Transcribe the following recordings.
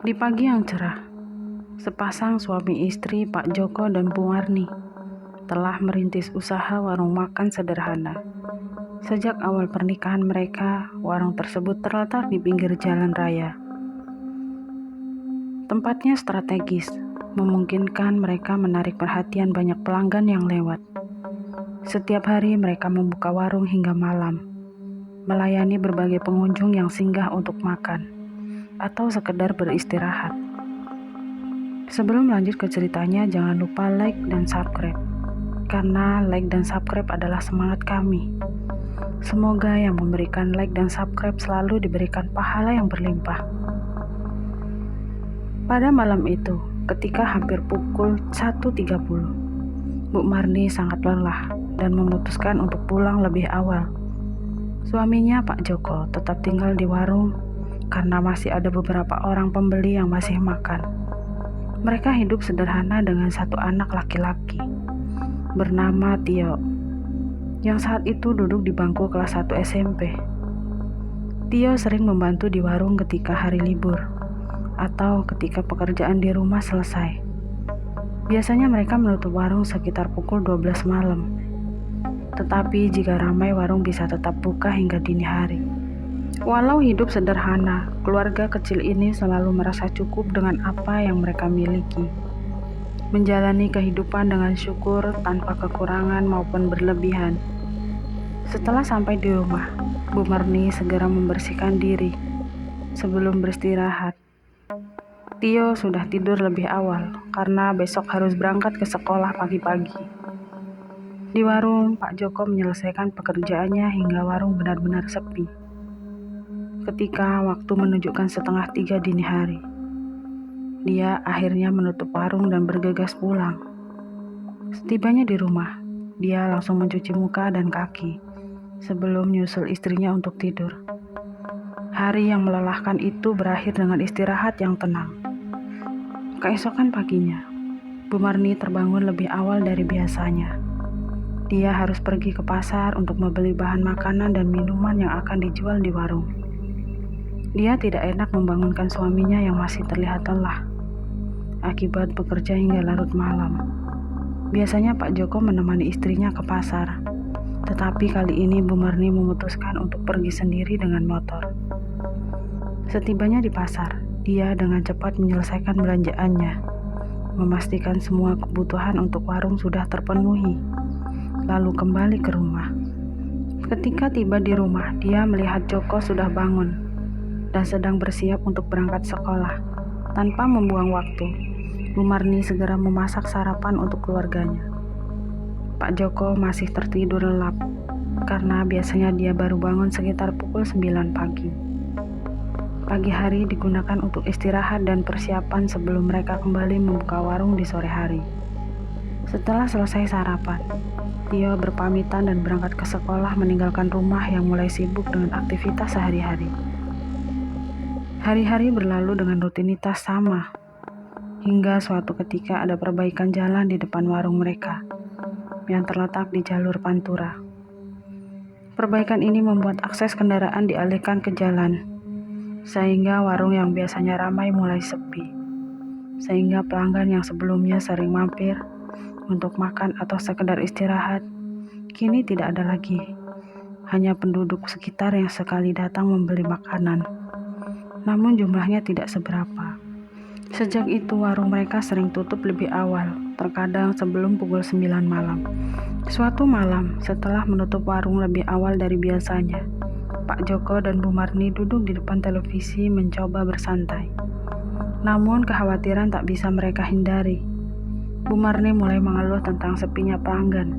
Di pagi yang cerah, sepasang suami istri Pak Joko dan Bu Marni telah merintis usaha warung makan sederhana. Sejak awal pernikahan mereka, warung tersebut terletak di pinggir jalan raya. Tempatnya strategis, memungkinkan mereka menarik perhatian banyak pelanggan yang lewat. Setiap hari mereka membuka warung hingga malam, melayani berbagai pengunjung yang singgah untuk makan atau sekedar beristirahat. Sebelum lanjut ke ceritanya, jangan lupa like dan subscribe, karena like dan subscribe adalah semangat kami. Semoga yang memberikan like dan subscribe selalu diberikan pahala yang berlimpah. Pada malam itu, ketika hampir pukul 1.30, Bu Marni sangat lelah dan memutuskan untuk pulang lebih awal. Suaminya Pak Joko tetap tinggal di warung karena masih ada beberapa orang pembeli yang masih makan. Mereka hidup sederhana dengan satu anak laki-laki bernama Tio, yang saat itu duduk di bangku kelas 1 SMP. Tio sering membantu di warung ketika hari libur atau ketika pekerjaan di rumah selesai. Biasanya mereka menutup warung sekitar pukul 12 malam. Tetapi jika ramai, warung bisa tetap buka hingga dini hari. Walau hidup sederhana, keluarga kecil ini selalu merasa cukup dengan apa yang mereka miliki. Menjalani kehidupan dengan syukur tanpa kekurangan maupun berlebihan. Setelah sampai di rumah, Bu Marni segera membersihkan diri. Sebelum beristirahat, Tio sudah tidur lebih awal karena besok harus berangkat ke sekolah pagi-pagi. Di warung, Pak Joko menyelesaikan pekerjaannya hingga warung benar-benar sepi. Ketika waktu menunjukkan 2:30 dini hari, dia akhirnya menutup warung dan bergegas pulang. Setibanya di rumah, dia langsung mencuci muka dan kaki sebelum menyusul istrinya untuk tidur. Hari yang melelahkan itu berakhir dengan istirahat yang tenang. Keesokan paginya, Bu Marni terbangun lebih awal dari biasanya. Dia harus pergi ke pasar untuk membeli bahan makanan dan minuman yang akan dijual di warung. Dia tidak enak membangunkan suaminya yang masih terlihat lelah akibat bekerja hingga larut malam. Biasanya Pak Joko menemani istrinya ke pasar, tetapi kali ini Bu Marni memutuskan untuk pergi sendiri dengan motor. Setibanya di pasar, dia dengan cepat menyelesaikan belanjaannya, memastikan semua kebutuhan untuk warung sudah terpenuhi, lalu kembali ke rumah. Ketika tiba di rumah, dia melihat Joko sudah bangun dan sedang bersiap untuk berangkat sekolah. Tanpa membuang waktu, Bu Marni segera memasak sarapan untuk keluarganya. Pak Joko masih tertidur lelap karena biasanya dia baru bangun sekitar pukul 9 pagi. Pagi hari digunakan untuk istirahat dan persiapan sebelum mereka kembali membuka warung di sore hari. Setelah selesai sarapan, Tio berpamitan dan berangkat ke sekolah meninggalkan rumah yang mulai sibuk dengan aktivitas sehari-hari. Hari-hari berlalu dengan rutinitas sama, hingga suatu ketika ada perbaikan jalan di depan warung mereka, yang terletak di jalur Pantura. Perbaikan ini membuat akses kendaraan dialihkan ke jalan, sehingga warung yang biasanya ramai mulai sepi, sehingga pelanggan yang sebelumnya sering mampir untuk makan atau sekedar istirahat, kini tidak ada lagi. Hanya penduduk sekitar yang sekali datang membeli makanan. Namun jumlahnya tidak seberapa. Sejak itu warung mereka sering tutup lebih awal, terkadang sebelum pukul 9 malam. Suatu malam, setelah menutup warung lebih awal dari biasanya, Pak Joko dan Bu Marni duduk di depan televisi mencoba bersantai. Namun kekhawatiran tak bisa mereka hindari. Bu Marni mulai mengeluh tentang sepinya pelanggan.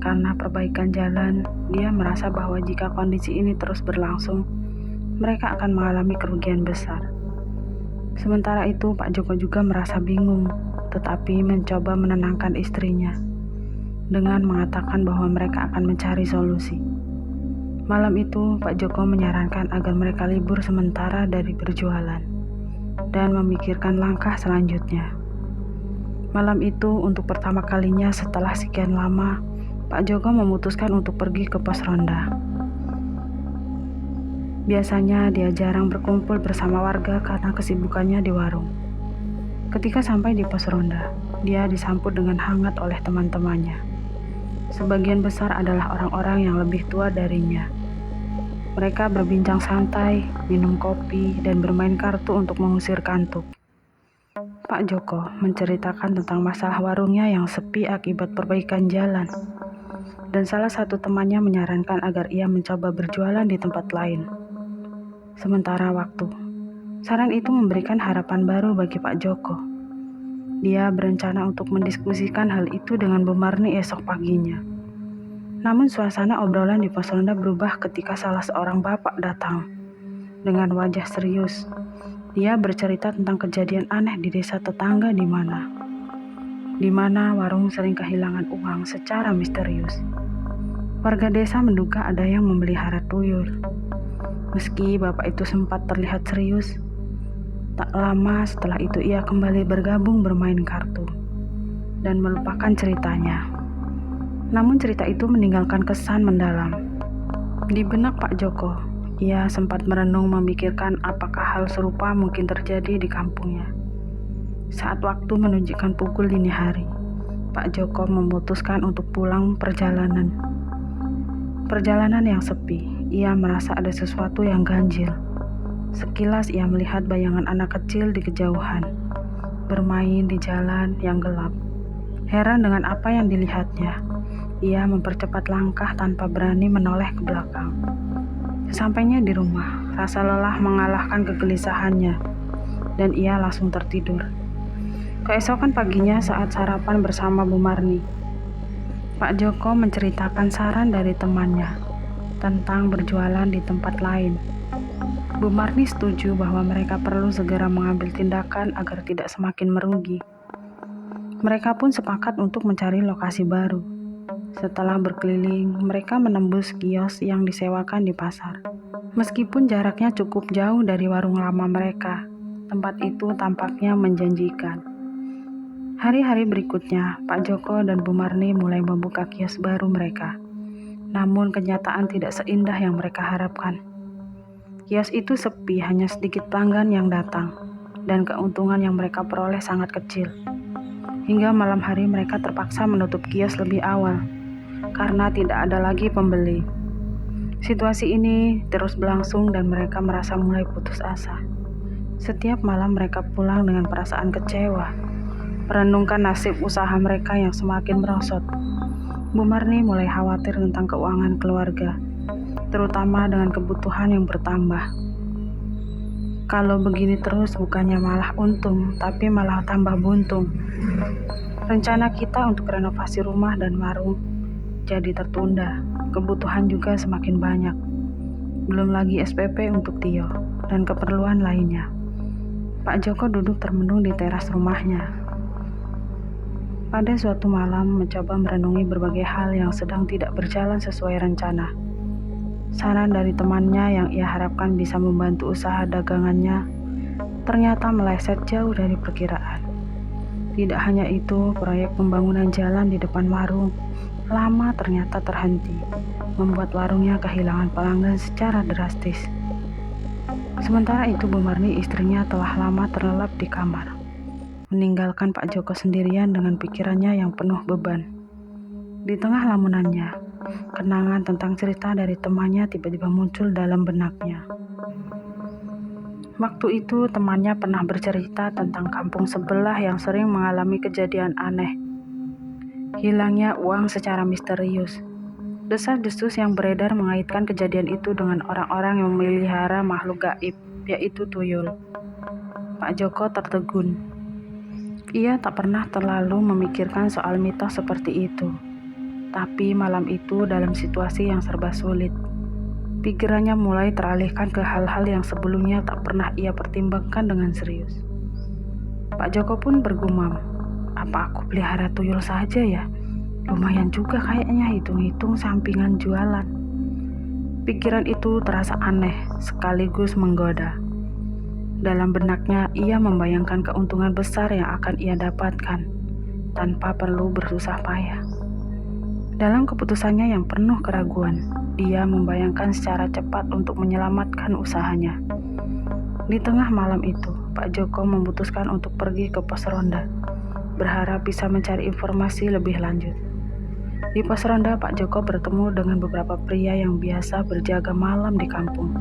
Karena perbaikan jalan, dia merasa bahwa jika kondisi ini terus berlangsung, mereka akan mengalami kerugian besar. Sementara itu, Pak Joko juga merasa bingung, tetapi mencoba menenangkan istrinya dengan mengatakan bahwa mereka akan mencari solusi. Malam itu, Pak Joko menyarankan agar mereka libur sementara dari berjualan dan memikirkan langkah selanjutnya. Malam itu, untuk pertama kalinya setelah sekian lama, Pak Joko memutuskan untuk pergi ke pos ronda. Biasanya dia jarang berkumpul bersama warga karena kesibukannya di warung. Ketika sampai di pos ronda, dia disambut dengan hangat oleh teman-temannya. Sebagian besar adalah orang-orang yang lebih tua darinya. Mereka berbincang santai, minum kopi, dan bermain kartu untuk mengusir kantuk. Pak Joko menceritakan tentang masalah warungnya yang sepi akibat perbaikan jalan. Dan salah satu temannya menyarankan agar ia mencoba berjualan di tempat lain. Sementara waktu, saran itu memberikan harapan baru bagi Pak Joko. Dia berencana untuk mendiskusikan hal itu dengan Bu Marni esok paginya. Namun suasana obrolan di pos ronda berubah ketika salah seorang bapak datang. Dengan wajah serius, dia bercerita tentang kejadian aneh di desa tetangga di mana warung sering kehilangan uang secara misterius. Warga desa menduga ada yang memelihara tuyul. Meski bapak itu sempat terlihat serius, tak lama setelah itu ia kembali bergabung bermain kartu dan melupakan ceritanya. Namun cerita itu meninggalkan kesan mendalam. Di benak Pak Joko, ia sempat merenung memikirkan apakah hal serupa mungkin terjadi di kampungnya. Saat waktu menunjukkan pukul dini hari, Pak Joko memutuskan untuk pulang perjalanan yang sepi. Ia merasa ada sesuatu yang ganjil. Sekilas ia melihat bayangan anak kecil di kejauhan, bermain di jalan yang gelap. Heran dengan apa yang dilihatnya, ia mempercepat langkah tanpa berani menoleh ke belakang. Sesampainya di rumah, rasa lelah mengalahkan kegelisahannya, dan ia langsung tertidur. Keesokan paginya saat sarapan bersama Bu Marni, Pak Joko menceritakan saran dari temannya tentang berjualan di tempat lain. Bu Marni setuju bahwa mereka perlu segera mengambil tindakan agar tidak semakin merugi. Mereka pun sepakat untuk mencari lokasi baru. Setelah berkeliling, mereka menembus kios yang disewakan di pasar. Meskipun jaraknya cukup jauh dari warung lama mereka, tempat itu tampaknya menjanjikan. Hari-hari berikutnya, Pak Joko dan Bu Marni mulai membuka kios baru mereka. Namun kenyataan tidak seindah yang mereka harapkan. Kios itu sepi, hanya sedikit pelanggan yang datang, dan keuntungan yang mereka peroleh sangat kecil. Hingga malam hari mereka terpaksa menutup kios lebih awal, karena tidak ada lagi pembeli. Situasi ini terus berlangsung dan mereka merasa mulai putus asa. Setiap malam mereka pulang dengan perasaan kecewa, merenungkan nasib usaha mereka yang semakin merosot. Bu Marni mulai khawatir tentang keuangan keluarga, terutama dengan kebutuhan yang bertambah. Kalau begini terus bukannya malah untung, tapi malah tambah buntung. Rencana kita untuk renovasi rumah dan warung jadi tertunda, kebutuhan juga semakin banyak. Belum lagi SPP untuk Tio dan keperluan lainnya. Pak Joko duduk termenung di teras rumahnya. Pada suatu malam mencoba merenungi berbagai hal yang sedang tidak berjalan sesuai rencana. Saran dari temannya yang ia harapkan bisa membantu usaha dagangannya ternyata meleset jauh dari perkiraan. Tidak hanya itu, proyek pembangunan jalan di depan warung lama ternyata terhenti, membuat warungnya kehilangan pelanggan secara drastis. Sementara itu Bu Marni istrinya telah lama terlelap di kamar, meninggalkan Pak Joko sendirian dengan pikirannya yang penuh beban. Di tengah lamunannya, kenangan tentang cerita dari temannya tiba-tiba muncul dalam benaknya. Waktu itu temannya pernah bercerita tentang kampung sebelah yang sering mengalami kejadian aneh. Hilangnya uang secara misterius. Desas-desus yang beredar mengaitkan kejadian itu dengan orang-orang yang memelihara makhluk gaib, yaitu tuyul. Pak Joko tertegun. Ia tak pernah terlalu memikirkan soal mitos seperti itu. Tapi malam itu dalam situasi yang serba sulit, pikirannya mulai teralihkan ke hal-hal yang sebelumnya tak pernah ia pertimbangkan dengan serius. Pak Joko pun bergumam, apa aku pelihara tuyul saja ya? Lumayan juga kayaknya hitung-hitung sampingan jualan. Pikiran itu terasa aneh sekaligus menggoda. Dalam benaknya, ia membayangkan keuntungan besar yang akan ia dapatkan tanpa perlu bersusah payah. Dalam keputusannya yang penuh keraguan, dia membayangkan secara cepat untuk menyelamatkan usahanya. Di tengah malam itu, Pak Joko memutuskan untuk pergi ke pos ronda, berharap bisa mencari informasi lebih lanjut. Di pos ronda, Pak Joko bertemu dengan beberapa pria yang biasa berjaga malam di kampung.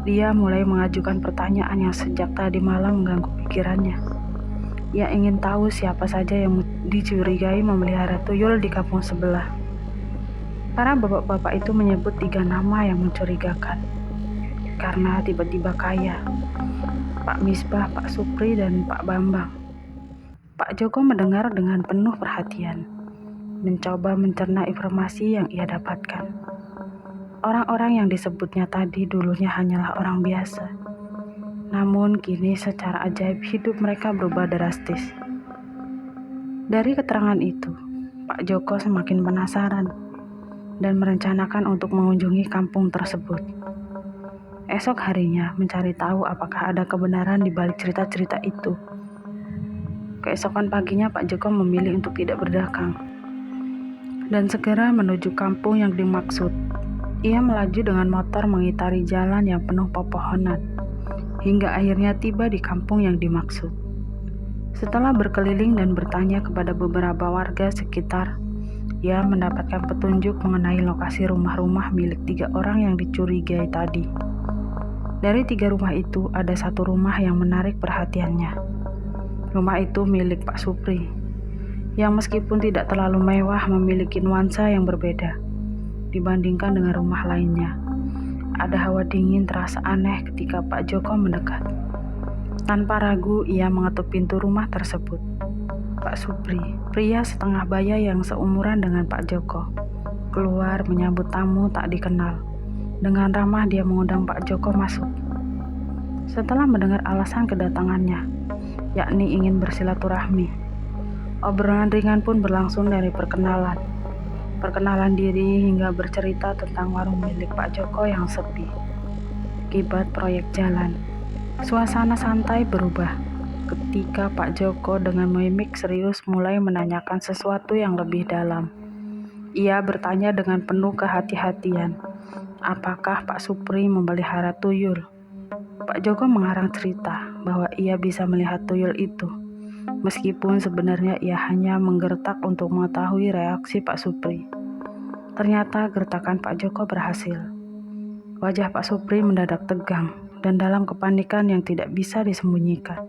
Dia mulai mengajukan pertanyaan yang sejak tadi malam mengganggu pikirannya. Ia ingin tahu siapa saja yang dicurigai memelihara tuyul di kampung sebelah. Para bapak-bapak itu menyebut 3 nama yang mencurigakan. Karena tiba-tiba kaya, Pak Misbah, Pak Supri, dan Pak Bambang. Pak Joko mendengar dengan penuh perhatian, mencoba mencerna informasi yang ia dapatkan. Orang-orang yang disebutnya tadi dulunya hanyalah orang biasa. Namun kini secara ajaib hidup mereka berubah drastis. Dari keterangan itu, Pak Joko semakin penasaran dan merencanakan untuk mengunjungi kampung tersebut. Esok harinya mencari tahu apakah ada kebenaran di balik cerita-cerita itu. Keesokan paginya Pak Joko memilih untuk tidak berdagang dan segera menuju kampung yang dimaksud. Ia melaju dengan motor mengitari jalan yang penuh pepohonan, hingga akhirnya tiba di kampung yang dimaksud. Setelah berkeliling dan bertanya kepada beberapa warga sekitar, ia mendapatkan petunjuk mengenai lokasi rumah-rumah milik 3 orang yang dicurigai tadi. Dari 3 rumah itu, ada 1 rumah yang menarik perhatiannya. Rumah itu milik Pak Supri, yang meskipun tidak terlalu mewah memiliki nuansa yang berbeda dibandingkan dengan rumah lainnya. Ada hawa dingin terasa aneh ketika Pak Joko mendekat. Tanpa ragu, ia mengetuk pintu rumah tersebut. Pak Supri, pria setengah baya yang seumuran dengan Pak Joko, keluar menyambut tamu tak dikenal. Dengan ramah dia mengundang Pak Joko masuk. Setelah mendengar alasan kedatangannya, yakni ingin bersilaturahmi, obrolan ringan pun berlangsung dari perkenalan diri hingga bercerita tentang warung milik Pak Joko yang sepi. Akibat proyek jalan, suasana santai berubah ketika Pak Joko dengan mimik serius mulai menanyakan sesuatu yang lebih dalam. Ia bertanya dengan penuh kehati-hatian, apakah Pak Supri memelihara tuyul? Pak Joko mengarang cerita bahwa ia bisa melihat tuyul itu, meskipun sebenarnya ia hanya menggertak untuk mengetahui reaksi Pak Supri. Ternyata gertakan Pak Joko berhasil. Wajah Pak Supri mendadak tegang dan dalam kepanikan yang tidak bisa disembunyikan.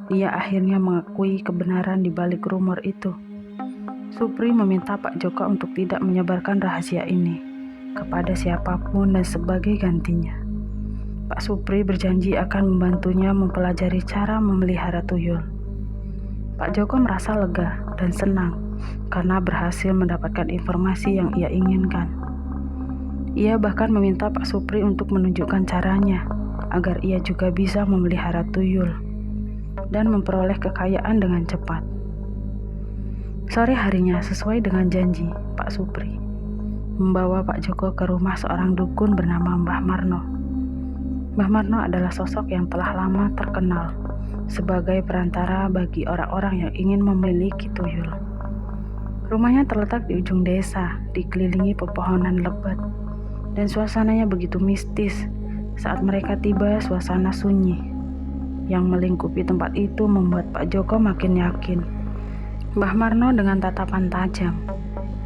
Dia akhirnya mengakui kebenaran di balik rumor itu. Supri meminta Pak Joko untuk tidak menyebarkan rahasia ini kepada siapapun dan sebagai gantinya, Pak Supri berjanji akan membantunya mempelajari cara memelihara tuyul. Pak Joko merasa lega dan senang karena berhasil mendapatkan informasi yang ia inginkan. Ia bahkan meminta Pak Supri untuk menunjukkan caranya agar ia juga bisa memelihara tuyul dan memperoleh kekayaan dengan cepat. Sore harinya, sesuai dengan janji, Pak Supri membawa Pak Joko ke rumah seorang dukun bernama Mbah Marno. Mbah Marno adalah sosok yang telah lama terkenal sebagai perantara bagi orang-orang yang ingin memiliki tuyul. Rumahnya terletak di ujung desa, dikelilingi pepohonan lebat, dan suasananya begitu mistis. Saat mereka tiba, suasana sunyi yang melingkupi tempat itu membuat Pak Joko makin yakin. Mbah Marno dengan tatapan tajam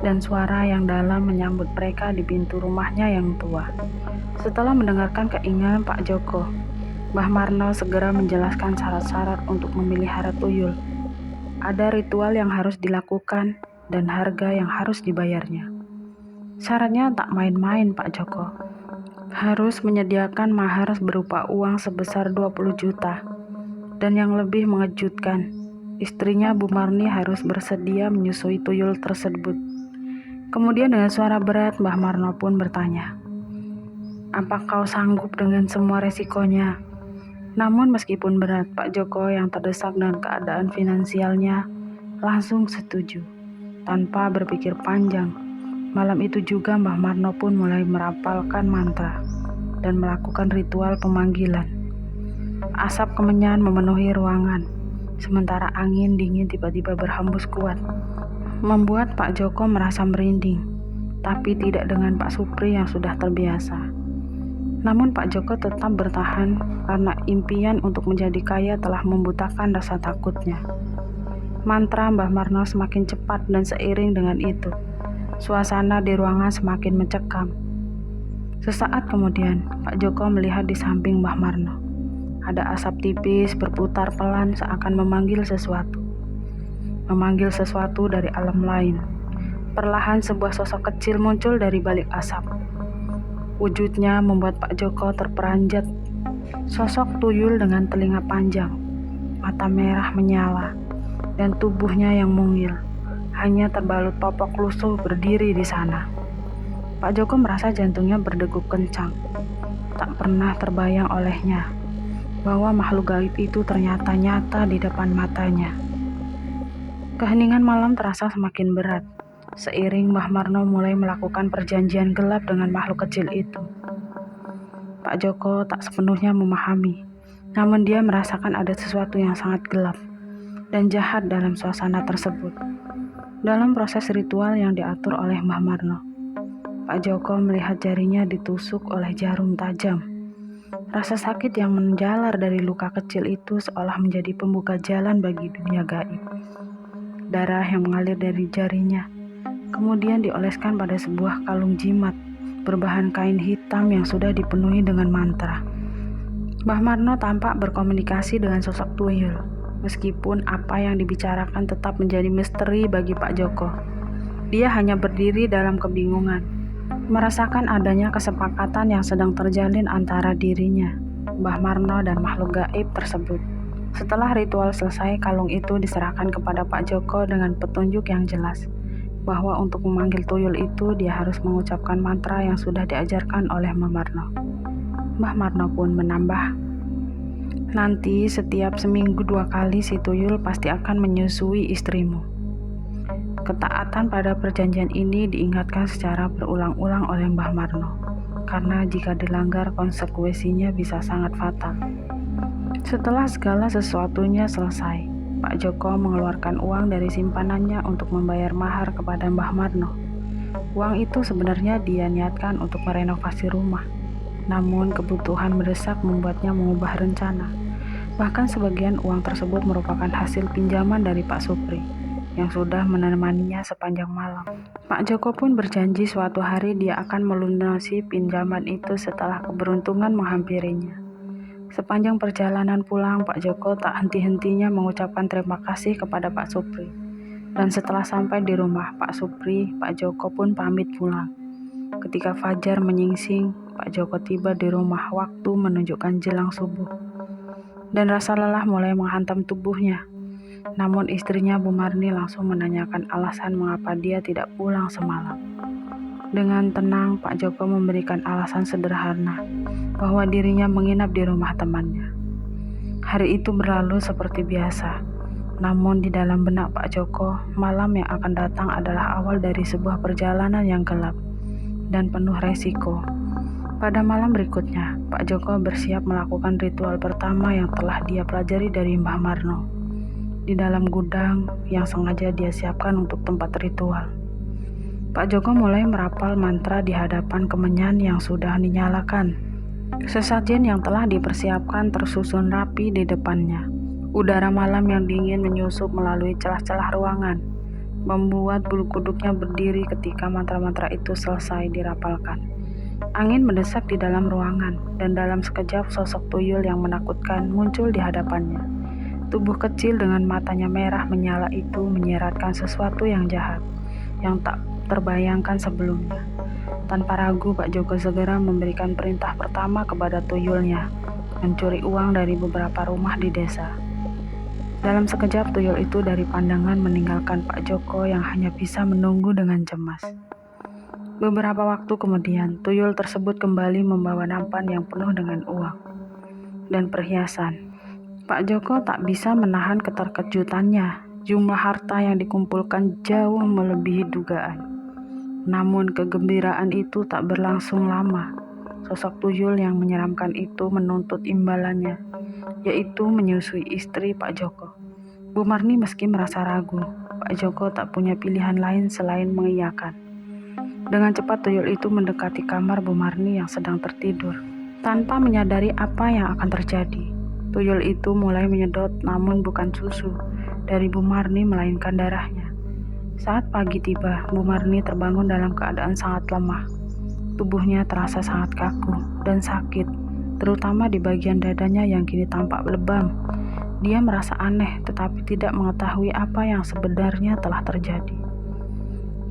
dan suara yang dalam menyambut mereka di pintu rumahnya yang tua. Setelah mendengarkan keinginan Pak Joko, Mbah Marno segera menjelaskan syarat-syarat untuk memelihara tuyul. Ada ritual yang harus dilakukan dan harga yang harus dibayarnya. Syaratnya tak main-main, Pak Joko. Harus menyediakan mahar berupa uang sebesar 20 juta. Dan yang lebih mengejutkan, istrinya Bu Marni harus bersedia menyusui tuyul tersebut. Kemudian dengan suara berat Mbah Marno pun bertanya, "Apa kau sanggup dengan semua resikonya?" Namun meskipun berat, Pak Joko yang terdesak dengan keadaan finansialnya langsung setuju. Tanpa berpikir panjang, malam itu juga Mbah Marno pun mulai merapalkan mantra dan melakukan ritual pemanggilan. Asap kemenyan memenuhi ruangan, sementara angin dingin tiba-tiba berhembus kuat, membuat Pak Joko merasa merinding. tapi tidak dengan Pak Supri yang sudah terbiasa. Namun Pak Joko tetap bertahan karena impian untuk menjadi kaya telah membutakan rasa takutnya. Mantra Mbah Marno semakin cepat dan seiring dengan itu, suasana di ruangan semakin mencekam. Sesaat kemudian, Pak Joko melihat di samping Mbah Marno. Ada asap tipis berputar pelan seakan memanggil sesuatu. Memanggil sesuatu dari alam lain. Perlahan sebuah sosok kecil muncul dari balik asap. Wujudnya membuat Pak Joko terperanjat. Sosok tuyul dengan telinga panjang, mata merah menyala, dan tubuhnya yang mungil. Hanya terbalut popok lusuh berdiri di sana. Pak Joko merasa jantungnya berdegup kencang. Tak pernah terbayang olehnya bahwa makhluk gaib itu ternyata nyata di depan matanya. Keheningan malam terasa semakin berat. Seiring Mbah Marno mulai melakukan perjanjian gelap dengan makhluk kecil itu. Pak Joko tak sepenuhnya memahami, namun dia merasakan ada sesuatu yang sangat gelap dan jahat dalam suasana tersebut. Dalam proses ritual yang diatur oleh Mbah Marno, Pak Joko melihat jarinya ditusuk oleh jarum tajam. Rasa sakit yang menjalar dari luka kecil itu seolah menjadi pembuka jalan bagi dunia gaib. Darah yang mengalir dari jarinya kemudian dioleskan pada sebuah kalung jimat berbahan kain hitam yang sudah dipenuhi dengan mantra. Mbah Marno tampak berkomunikasi dengan sosok tuyul, meskipun apa yang dibicarakan tetap menjadi misteri bagi Pak Joko. Dia hanya berdiri dalam kebingungan, merasakan adanya kesepakatan yang sedang terjalin antara dirinya, Mbah Marno, dan makhluk gaib tersebut. Setelah ritual selesai, kalung itu diserahkan kepada Pak Joko dengan petunjuk yang jelas, bahwa untuk memanggil tuyul itu dia harus mengucapkan mantra yang sudah diajarkan oleh Mbah Marno. Mbah Marno pun menambah, nanti setiap seminggu 2 kali si tuyul pasti akan menyusui istrimu. Ketaatan pada perjanjian ini diingatkan secara berulang-ulang oleh Mbah Marno, karena jika dilanggar konsekuensinya bisa sangat fatal. Setelah segala sesuatunya selesai, Pak Joko mengeluarkan uang dari simpanannya untuk membayar mahar kepada Mbah Marno. Uang itu sebenarnya dia niatkan untuk merenovasi rumah, namun kebutuhan mendesak membuatnya mengubah rencana. Bahkan sebagian uang tersebut merupakan hasil pinjaman dari Pak Supri yang sudah menemaninya sepanjang malam. Pak Joko pun berjanji suatu hari dia akan melunasi pinjaman itu setelah keberuntungan menghampirinya. Sepanjang perjalanan pulang, Pak Joko tak henti-hentinya mengucapkan terima kasih kepada Pak Supri. Dan setelah sampai di rumah Pak Supri, Pak Joko pun pamit pulang. Ketika fajar menyingsing, Pak Joko tiba di rumah waktu menunjukkan jelang subuh. Dan rasa lelah mulai menghantam tubuhnya. Namun istrinya Bu Marni langsung menanyakan alasan mengapa dia tidak pulang semalam. Dengan tenang, Pak Joko memberikan alasan sederhana bahwa dirinya menginap di rumah temannya. Hari itu berlalu seperti biasa, namun di dalam benak Pak Joko, malam yang akan datang adalah awal dari sebuah perjalanan yang gelap dan penuh resiko. Pada malam berikutnya, Pak Joko bersiap melakukan ritual pertama yang telah dia pelajari dari Mbah Marno di dalam gudang yang sengaja dia siapkan untuk tempat ritual. Pak Joko mulai merapal mantra di hadapan kemenyan yang sudah dinyalakan. Sesajen yang telah dipersiapkan tersusun rapi di depannya. Udara malam yang dingin menyusup melalui celah-celah ruangan, membuat bulu kuduknya berdiri ketika mantra-mantra itu selesai dirapalkan. Angin mendesak di dalam ruangan, dan dalam sekejap sosok tuyul yang menakutkan muncul di hadapannya. Tubuh kecil dengan matanya merah menyala itu menyiratkan sesuatu yang jahat, yang tak terbayangkan sebelumnya. Tanpa ragu, Pak Joko segera memberikan perintah pertama kepada tuyulnya, mencuri uang dari beberapa rumah di desa. Dalam sekejap tuyul itu dari pandangan meninggalkan Pak Joko yang hanya bisa menunggu dengan cemas. Beberapa waktu kemudian, tuyul tersebut kembali membawa nampan yang penuh dengan uang dan perhiasan. Pak Joko tak bisa menahan keterkejutannya. Jumlah harta yang dikumpulkan jauh melebihi dugaan. Namun kegembiraan itu tak berlangsung lama. Sosok tuyul yang menyeramkan itu menuntut imbalannya, yaitu menyusui istri Pak Joko. Bu Marni meski merasa ragu, Pak Joko tak punya pilihan lain selain mengiyakan. Dengan cepat tuyul itu mendekati kamar Bu Marni yang sedang tertidur. Tanpa menyadari apa yang akan terjadi, tuyul itu mulai menyedot, namun bukan susu dari Bu Marni melainkan darahnya. Saat pagi tiba, Bu Marni terbangun dalam keadaan sangat lemah. Tubuhnya terasa sangat kaku dan sakit, terutama di bagian dadanya yang kini tampak lebam. Dia merasa aneh tetapi tidak mengetahui apa yang sebenarnya telah terjadi.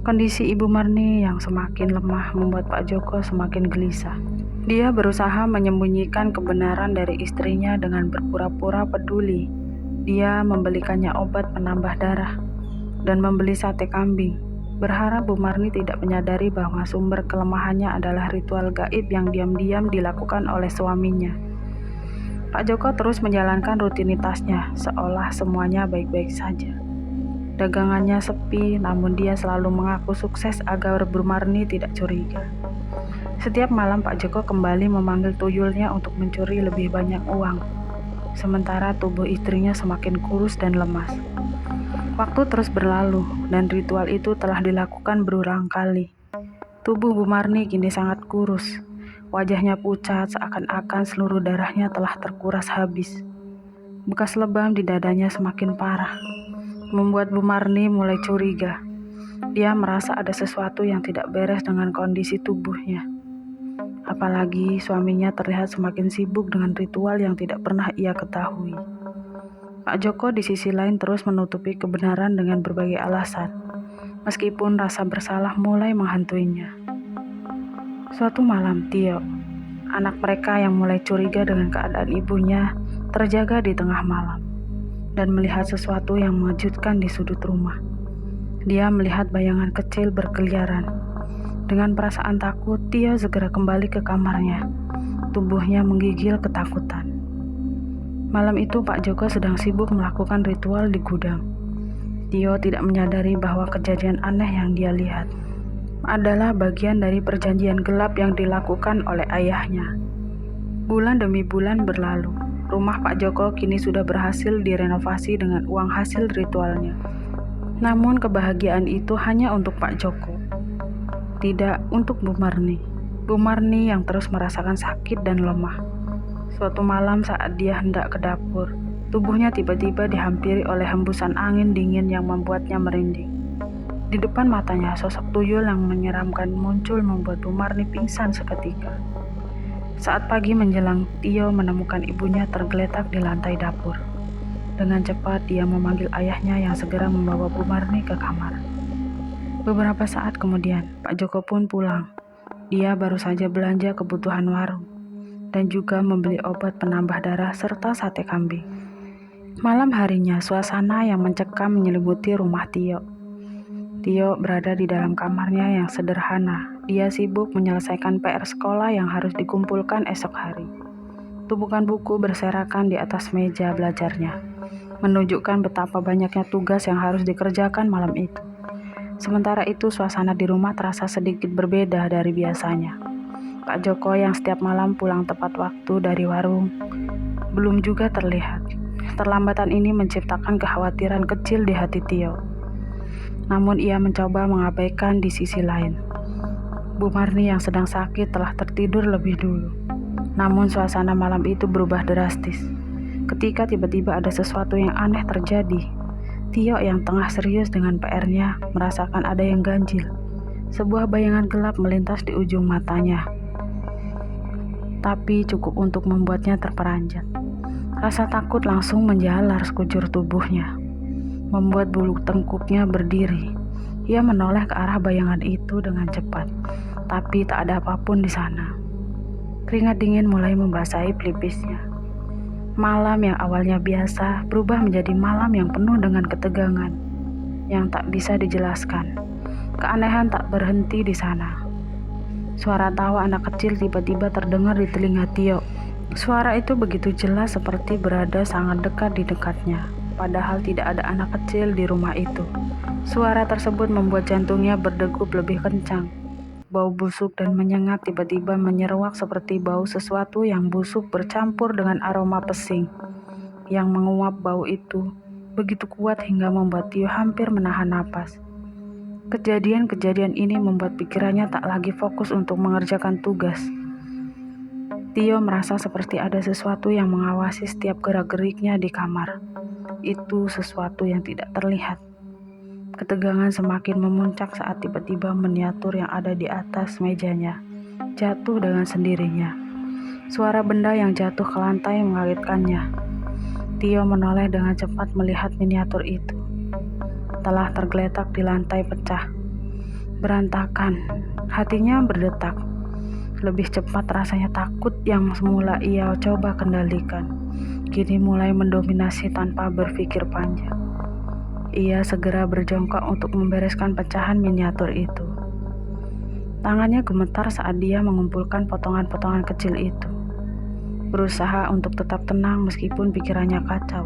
Kondisi Ibu Marni yang semakin lemah membuat Pak Joko semakin gelisah. Dia berusaha menyembunyikan kebenaran dari istrinya dengan berpura-pura peduli. Dia membelikannya obat penambah darah dan membeli sate kambing, berharap Bu Marni tidak menyadari bahwa sumber kelemahannya adalah ritual gaib yang diam-diam dilakukan oleh suaminya. Pak Joko terus menjalankan rutinitasnya, seolah semuanya baik-baik saja. Dagangannya sepi, namun dia selalu mengaku sukses agar Bu Marni tidak curiga. Setiap malam Pak Joko kembali memanggil tuyulnya untuk mencuri lebih banyak uang, sementara tubuh istrinya semakin kurus dan lemas. Waktu terus berlalu, dan ritual itu telah dilakukan berulang kali. Tubuh Bu Marni kini sangat kurus. Wajahnya pucat, seakan-akan seluruh darahnya telah terkuras habis. Bekas lebam di dadanya semakin parah, membuat Bu Marni mulai curiga. Dia merasa ada sesuatu yang tidak beres dengan kondisi tubuhnya. Apalagi suaminya terlihat semakin sibuk dengan ritual yang tidak pernah ia ketahui. Pak Joko di sisi lain terus menutupi kebenaran dengan berbagai alasan, meskipun rasa bersalah mulai menghantuinya. Suatu malam, Tio, anak mereka yang mulai curiga dengan keadaan ibunya, terjaga di tengah malam dan melihat sesuatu yang mengejutkan di sudut rumah. Dia melihat bayangan kecil berkeliaran. Dengan perasaan takut, Tio segera kembali ke kamarnya. Tubuhnya menggigil ketakutan. Malam itu Pak Joko sedang sibuk melakukan ritual di gudang. Tio tidak menyadari bahwa kejadian aneh yang dia lihat adalah bagian dari perjanjian gelap yang dilakukan oleh ayahnya. Bulan demi bulan berlalu. Rumah Pak Joko kini sudah berhasil direnovasi dengan uang hasil ritualnya. Namun kebahagiaan itu hanya untuk Pak Joko, tidak untuk Bu Marni. Bu Marni yang terus merasakan sakit dan lemah. Suatu malam saat dia hendak ke dapur, tubuhnya tiba-tiba dihampiri oleh hembusan angin dingin yang membuatnya merinding. Di depan matanya sosok tuyul yang menyeramkan muncul membuat Bu Marni pingsan seketika. Saat pagi menjelang, Tio menemukan ibunya tergeletak di lantai dapur. Dengan cepat dia memanggil ayahnya yang segera membawa Bu Marni ke kamar. Beberapa saat kemudian, Pak Joko pun pulang. Dia baru saja belanja kebutuhan warung dan juga membeli obat penambah darah serta sate kambing. Malam harinya, suasana yang mencekam menyelimuti rumah Tio. Tio berada di dalam kamarnya yang sederhana. Dia sibuk menyelesaikan PR sekolah yang harus dikumpulkan esok hari. Tumpukan buku berserakan di atas meja belajarnya, menunjukkan betapa banyaknya tugas yang harus dikerjakan malam itu. Sementara itu, suasana di rumah terasa sedikit berbeda dari biasanya. Pak Joko yang setiap malam pulang tepat waktu dari warung belum juga terlihat. Terlambatan ini menciptakan kekhawatiran kecil di hati Tio. Namun ia mencoba mengabaikan di sisi lain. Bu Marni yang sedang sakit telah tertidur lebih dulu. Namun suasana malam itu berubah drastis. Ketika tiba-tiba ada sesuatu yang aneh terjadi. Tio yang tengah serius dengan PR-nya merasakan ada yang ganjil. Sebuah bayangan gelap melintas di ujung matanya. Tapi cukup untuk membuatnya terperanjat. Rasa takut langsung menjalar sekujur tubuhnya, membuat bulu tengkuknya berdiri. Ia menoleh ke arah bayangan itu dengan cepat, tapi tak ada apapun di sana. Keringat dingin mulai membasahi pelipisnya. Malam yang awalnya biasa berubah menjadi malam yang penuh dengan ketegangan yang tak bisa dijelaskan. Keanehan tak berhenti di sana. Suara tawa anak kecil tiba-tiba terdengar di telinga Tio. Suara itu begitu jelas seperti berada sangat dekat di dekatnya. Padahal tidak ada anak kecil di rumah itu. Suara tersebut membuat jantungnya berdegup lebih kencang. Bau busuk dan menyengat tiba-tiba menyeruak seperti bau sesuatu yang busuk bercampur dengan aroma pesing. Yang menguap bau itu begitu kuat hingga membuat Tio hampir menahan napas. Kejadian-kejadian ini membuat pikirannya tak lagi fokus untuk mengerjakan tugas. Tio merasa seperti ada sesuatu yang mengawasi setiap gerak-geriknya di kamar. Itu sesuatu yang tidak terlihat. Ketegangan semakin memuncak saat tiba-tiba miniatur yang ada di atas mejanya jatuh dengan sendirinya. Suara benda yang jatuh ke lantai mengagetkannya. Tio menoleh dengan cepat melihat miniatur itu. Telah tergeletak di lantai pecah. Berantakan, hatinya berdetak. Lebih cepat rasanya takut yang semula ia coba kendalikan, kini mulai mendominasi tanpa berpikir panjang. Ia segera berjongkok untuk membereskan pecahan miniatur itu. Tangannya gemetar saat dia mengumpulkan potongan-potongan kecil itu. Berusaha untuk tetap tenang meskipun pikirannya kacau.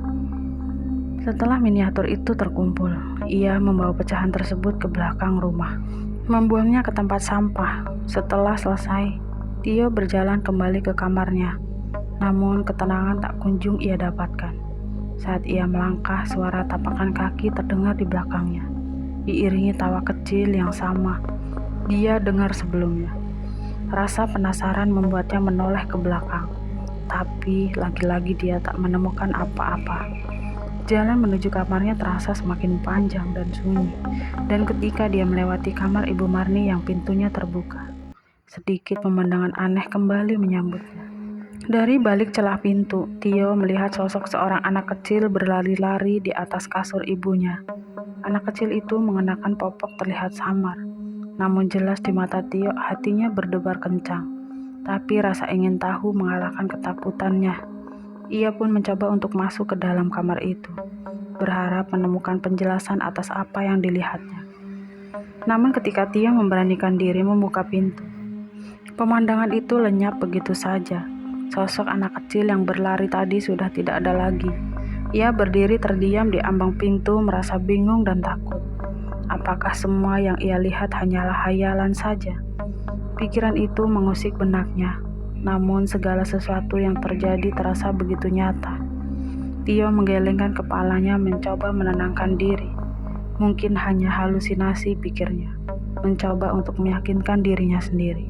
Setelah miniatur itu terkumpul, ia membawa pecahan tersebut ke belakang rumah, membuangnya ke tempat sampah. Setelah selesai, Tio berjalan kembali ke kamarnya. Namun ketenangan tak kunjung ia dapatkan. Saat ia melangkah, suara tapakan kaki terdengar di belakangnya, diiringi tawa kecil yang sama dia dengar sebelumnya. Rasa penasaran membuatnya menoleh ke belakang, tapi lagi-lagi dia tak menemukan apa-apa. Jalan menuju kamarnya terasa semakin panjang dan sunyi, dan ketika dia melewati kamar Ibu Marni yang pintunya terbuka, sedikit pemandangan aneh kembali menyambutnya. Dari balik celah pintu, Tio melihat sosok seorang anak kecil berlari-lari di atas kasur ibunya. Anak kecil itu mengenakan popok terlihat samar, namun jelas di mata Tio hatinya berdebar kencang, tapi rasa ingin tahu mengalahkan ketakutannya. Ia pun mencoba untuk masuk ke dalam kamar itu, berharap menemukan penjelasan atas apa yang dilihatnya. Namun ketika Tio memberanikan diri membuka pintu, pemandangan itu lenyap begitu saja. Sosok anak kecil yang berlari tadi sudah tidak ada lagi. Ia berdiri terdiam di ambang pintu, merasa bingung dan takut. Apakah semua yang ia lihat hanyalah hayalan saja? Pikiran itu mengusik benaknya. Namun segala sesuatu yang terjadi terasa begitu nyata. Tio menggelengkan kepalanya mencoba menenangkan diri. Mungkin hanya halusinasi, pikirnya. Mencoba untuk meyakinkan dirinya sendiri.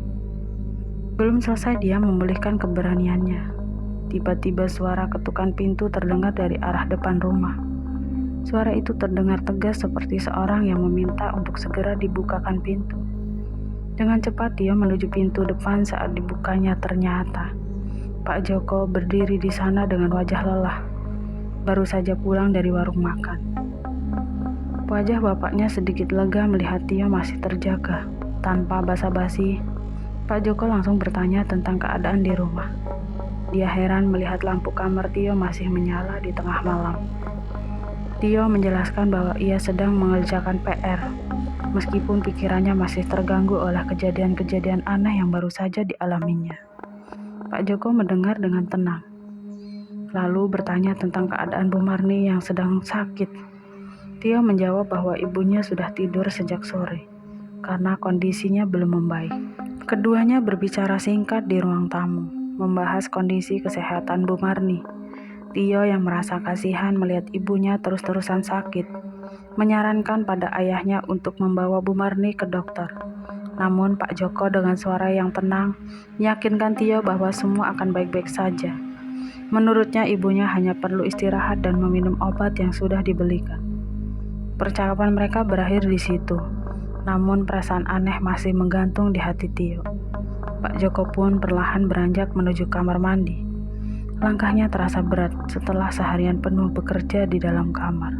Belum selesai dia memulihkan keberaniannya. Tiba-tiba suara ketukan pintu terdengar dari arah depan rumah. Suara itu terdengar tegas seperti seorang yang meminta untuk segera dibukakan pintu. Dengan cepat dia menuju pintu depan. Saat dibukanya ternyata Pak Joko berdiri di sana dengan wajah lelah. Baru saja pulang dari warung makan. Wajah bapaknya sedikit lega melihat Tio masih terjaga. Tanpa basa-basi, Pak Joko langsung bertanya tentang keadaan di rumah. Dia heran melihat lampu kamar Tio masih menyala di tengah malam. Tio menjelaskan bahwa ia sedang mengerjakan PR. Meskipun pikirannya masih terganggu oleh kejadian-kejadian aneh yang baru saja dialaminya. Pak Joko mendengar dengan tenang, lalu bertanya tentang keadaan Bu Marni yang sedang sakit. Tio menjawab bahwa ibunya sudah tidur sejak sore, karena kondisinya belum membaik. Keduanya berbicara singkat di ruang tamu, membahas kondisi kesehatan Bu Marni. Tio yang merasa kasihan melihat ibunya terus-terusan sakit, menyarankan pada ayahnya untuk membawa Bu Marni ke dokter. Namun Pak Joko dengan suara yang tenang meyakinkan Tio bahwa semua akan baik-baik saja. Menurutnya ibunya hanya perlu istirahat dan meminum obat yang sudah dibelikan. Percakapan mereka berakhir di situ. Namun perasaan aneh masih menggantung di hati Tio. Pak Joko pun perlahan beranjak menuju kamar mandi. Langkahnya terasa berat setelah seharian penuh bekerja di dalam kamar.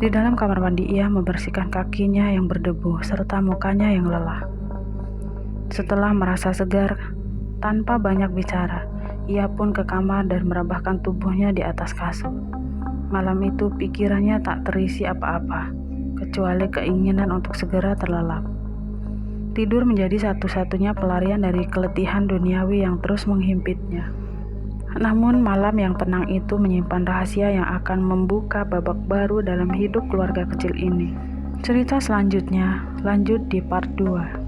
Di dalam kamar mandi ia membersihkan kakinya yang berdebu serta mukanya yang lelah. Setelah merasa segar, tanpa banyak bicara, ia pun ke kamar dan merebahkan tubuhnya di atas kasur. Malam itu pikirannya tak terisi apa-apa, kecuali keinginan untuk segera terlelap. Tidur menjadi satu-satunya pelarian dari keletihan duniawi yang terus menghimpitnya. Namun malam yang tenang itu menyimpan rahasia yang akan membuka babak baru dalam hidup keluarga kecil ini. Cerita selanjutnya lanjut di part 2.